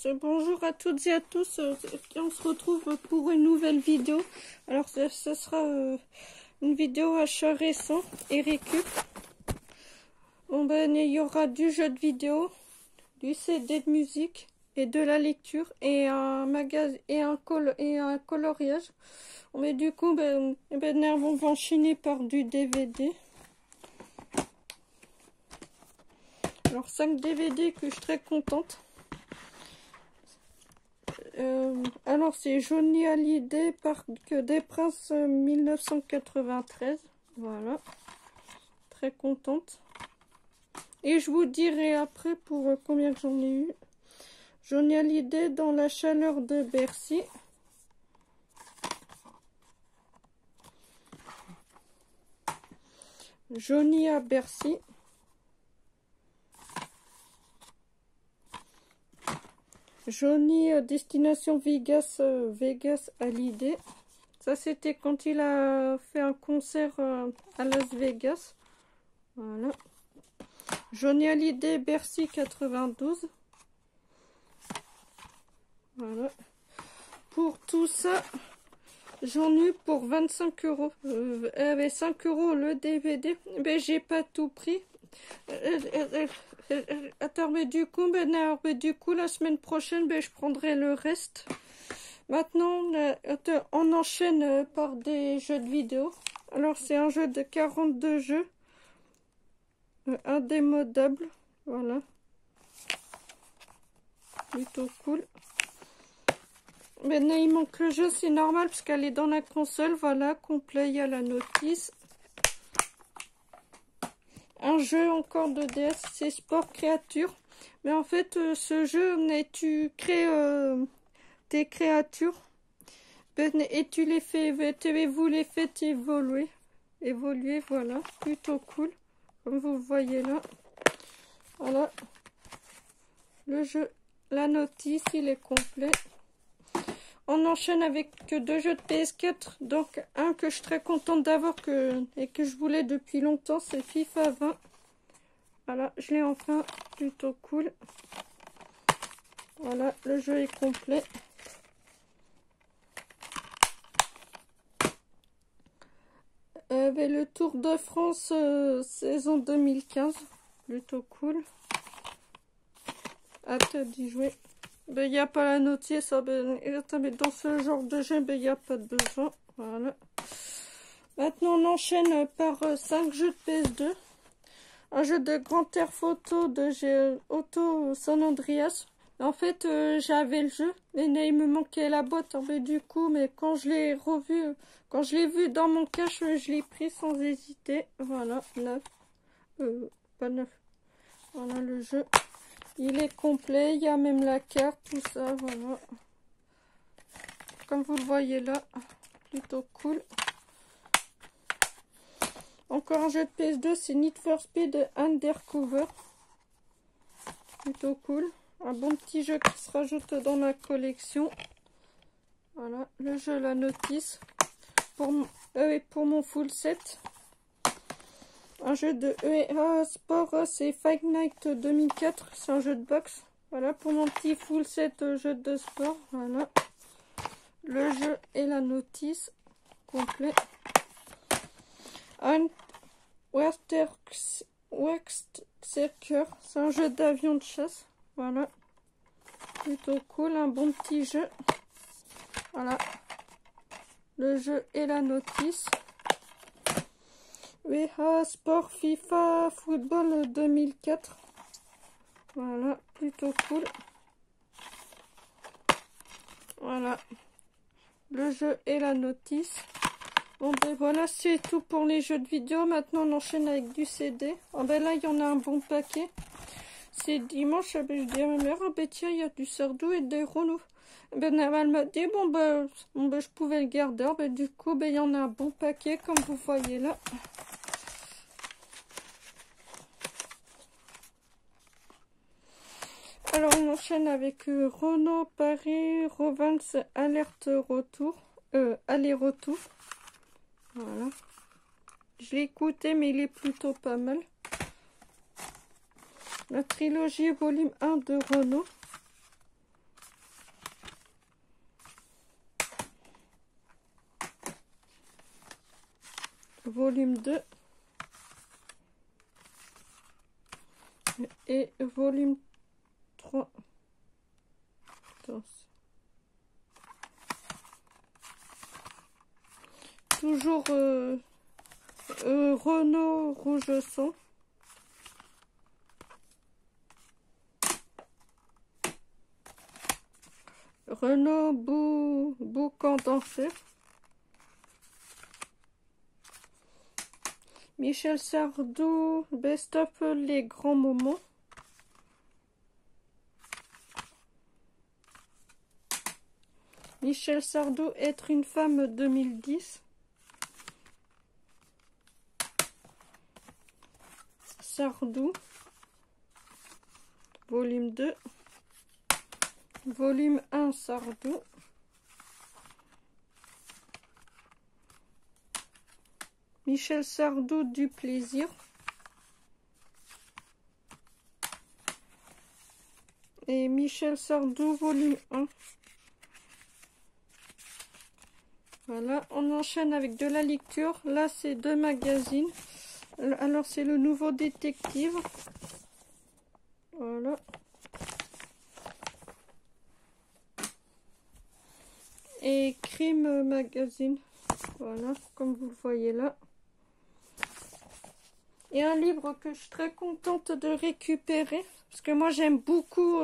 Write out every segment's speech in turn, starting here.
Bonjour à toutes et à tous, on se retrouve pour une nouvelle vidéo. Alors ce sera une vidéo achat récent et récup. Bon ben il y aura du jeu de vidéo, du CD de musique et de la lecture et un magasin et un coloriage. Mais du coup on va enchaîner par du DVD. Alors 5 DVD que je suis très contente. Alors c'est Johnny Hallyday, Parc des Princes 1993. Voilà. Très contente. Et je vous dirai après pour combien j'en ai eu. Johnny Hallyday dans la chaleur de Bercy. Johnny à Bercy. Johnny Destination Vegas, Vegas Hallyday. Ça c'était quand il a fait un concert à Las Vegas. Voilà. Johnny Hallyday Bercy 92. Voilà. Pour tout ça, j'en ai eu pour 25 €. Avec 5 € le DVD. Mais j'ai pas tout pris. Attends, mais du coup, la semaine prochaine, je prendrai le reste. Maintenant, on enchaîne par des jeux de vidéo. Alors, c'est un jeu de 42 jeux. Indémodable. Voilà. Plutôt cool. Maintenant, il manque le jeu, c'est normal, parce qu'elle est dans la console. Voilà, complet, il y a la notice. Un jeu encore de DS, c'est Sport Créature. Mais en fait, ce jeu, tu crées tes créatures et tu les fais, vous les faites évoluer. Évoluer, voilà, plutôt cool. Comme vous voyez là. Voilà. Le jeu, la notice, il est complet. On enchaîne avec deux jeux de PS4. Donc, un que je suis très contente d'avoir et que je voulais depuis longtemps, c'est FIFA 20. Voilà, je l'ai enfin, plutôt cool. Voilà, le jeu est complet. Avec le Tour de France saison 2015. Plutôt cool. Hâte d'y jouer. Il n'y a pas la notice. Mais dans ce genre de jeu, il n'y a pas de besoin. Voilà. Maintenant, on enchaîne par 5 jeux de PS2. Un jeu de Grand Air Photo de Auto San Andreas. En fait, j'avais le jeu, mais il me manquait la boîte. Mais du coup, quand je l'ai revu, quand je l'ai vu dans mon cache, je l'ai pris sans hésiter. Voilà, 9. Pas 9. Voilà le jeu. Il est complet, il y a même la carte, tout ça, voilà. Comme vous le voyez là, plutôt cool. Encore un jeu de PS2, c'est Need for Speed Undercover. Plutôt cool. Un bon petit jeu qui se rajoute dans la collection. Voilà, le jeu, la notice. Pour mon full set. Un jeu de EA Sport, c'est Fight Night 2004. C'est un jeu de boxe. Voilà, pour mon petit full set jeu de sport. Voilà. Le jeu et la notice complet. Un Waxter, c'est un jeu d'avion de chasse. Voilà. Plutôt cool, un bon petit jeu. Voilà. Le jeu et la notice. VH Sport FIFA Football 2004. Voilà, plutôt cool. Voilà. Le jeu et la notice. Bon voilà, c'est tout pour les jeux de vidéo. Maintenant on enchaîne avec du CD. Là il y en a un bon paquet. C'est dimanche, je dis à ma mère, tiens, il y a du Sardou et des Renault. Elle m'a dit, je pouvais le garder. Du coup, il y en a un bon paquet, comme vous voyez là. Alors, on enchaîne avec Renault, Paris, Revance, Alerte, Retour. Aller-retour. Voilà. Je l'ai écouté, mais il est plutôt pas mal. La trilogie volume 1 de Renault. volume 2 et volume 3. Attention. Toujours Renault rouge sang. Renault boucan d'enfer. Michel Sardou, Best of les grands moments. Michel Sardou, Être une femme 2010. Sardou, volume 2. Volume 1 Sardou. Michel Sardou, du plaisir. Et Michel Sardou, volume 1. Voilà, on enchaîne avec de la lecture. Là, c'est 2 magazines. Alors, c'est le Nouveau Détective. Voilà. Et Crime Magazine. Voilà, comme vous le voyez là. Et un livre que je suis très contente de récupérer. Parce que moi, j'aime beaucoup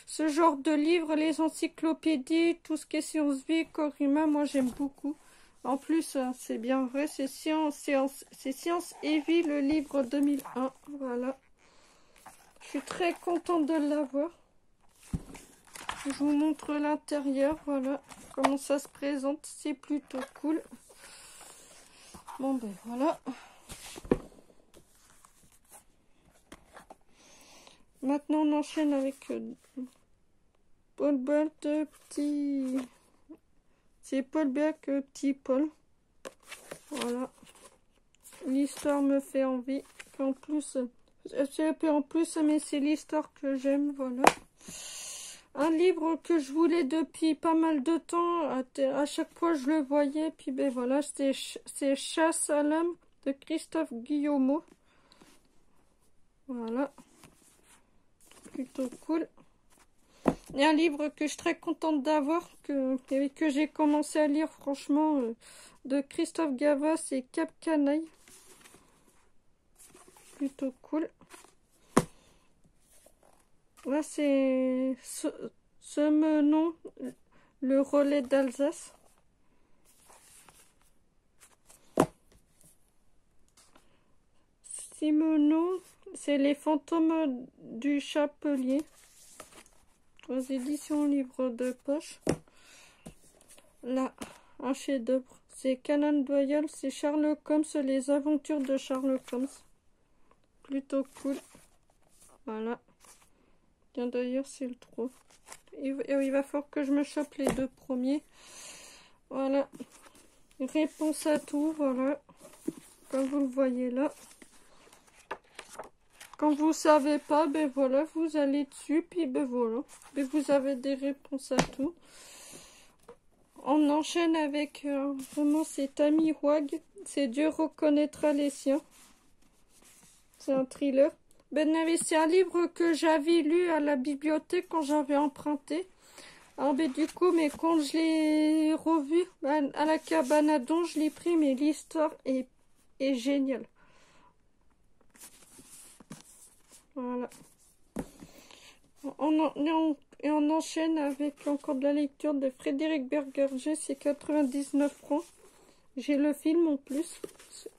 ce genre de livres. Les encyclopédies, tout ce qui est sciences vie, corps humain. Moi, j'aime beaucoup. En plus, c'est bien vrai. C'est Science et Vie, le livre 2001. Voilà. Je suis très contente de l'avoir. Je vous montre l'intérieur. Voilà. Comment ça se présente. C'est plutôt cool. Bon, ben voilà. Maintenant, on enchaîne avec Paul Bert, petit... C'est Paul Bert, petit Paul. Voilà. L'histoire me fait envie. En plus, c'est un peu en plus, mais c'est l'histoire que j'aime. Voilà. Un livre que je voulais depuis pas mal de temps. À chaque fois, je le voyais. Puis, ben voilà, c'est Chasse à l'âme de Christophe Guillemot. Voilà. Plutôt cool. Et un livre que je suis très contente d'avoir, que j'ai commencé à lire, franchement, de Christophe Gavas, c'est Cap Canaille. Plutôt cool. Là, c'est Semenon, le relais d'Alsace. Simenon, c'est les fantômes du Chapelier. Aux éditions livre de poche. Là, un chef-d'œuvre. C'est Conan Doyle, c'est Sherlock Holmes, les aventures de Sherlock Holmes. Plutôt cool. Voilà. Bien d'ailleurs, c'est le 3. Il va falloir que je me chope les 2 premiers. Voilà. Réponse à tout, voilà. Comme vous le voyez là. Quand vous savez pas, ben voilà, vous allez dessus, puis ben voilà. Ben vous avez des réponses à tout. On enchaîne avec, vraiment, c'est Tammy Wag. C'est Dieu reconnaîtra les siens. C'est un thriller. Ben, c'est un livre que j'avais lu à la bibliothèque quand j'avais emprunté. Alors, ben, du coup, mais quand je l'ai revu à la cabane à Don, je l'ai pris, mais l'histoire est géniale. Voilà. On enchaîne avec encore de la lecture de Frédéric Bergerger, c'est 99 francs. J'ai le film en plus.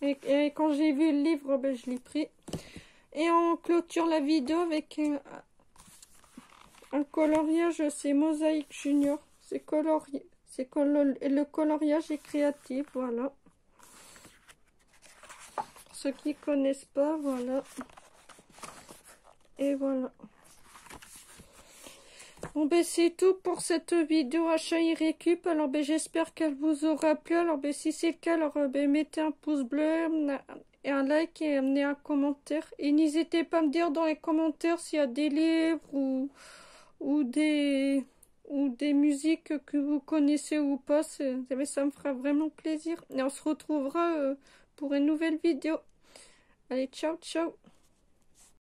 Et quand j'ai vu le livre, ben, je l'ai pris. Et on clôture la vidéo avec un coloriage, c'est Mosaïque Junior. C'est colorié. Le coloriage est créatif, voilà. Pour ceux qui connaissent pas, voilà. Et voilà. Bon ben c'est tout pour cette vidéo achat et récup. Alors ben j'espère qu'elle vous aura plu. Alors ben si c'est le cas, alors ben mettez un pouce bleu et un like et amenez un commentaire. Et n'hésitez pas à me dire dans les commentaires s'il y a des livres ou des ou des musiques que vous connaissez ou pas. Ça me fera vraiment plaisir. Et on se retrouvera pour une nouvelle vidéo. Allez, ciao, ciao!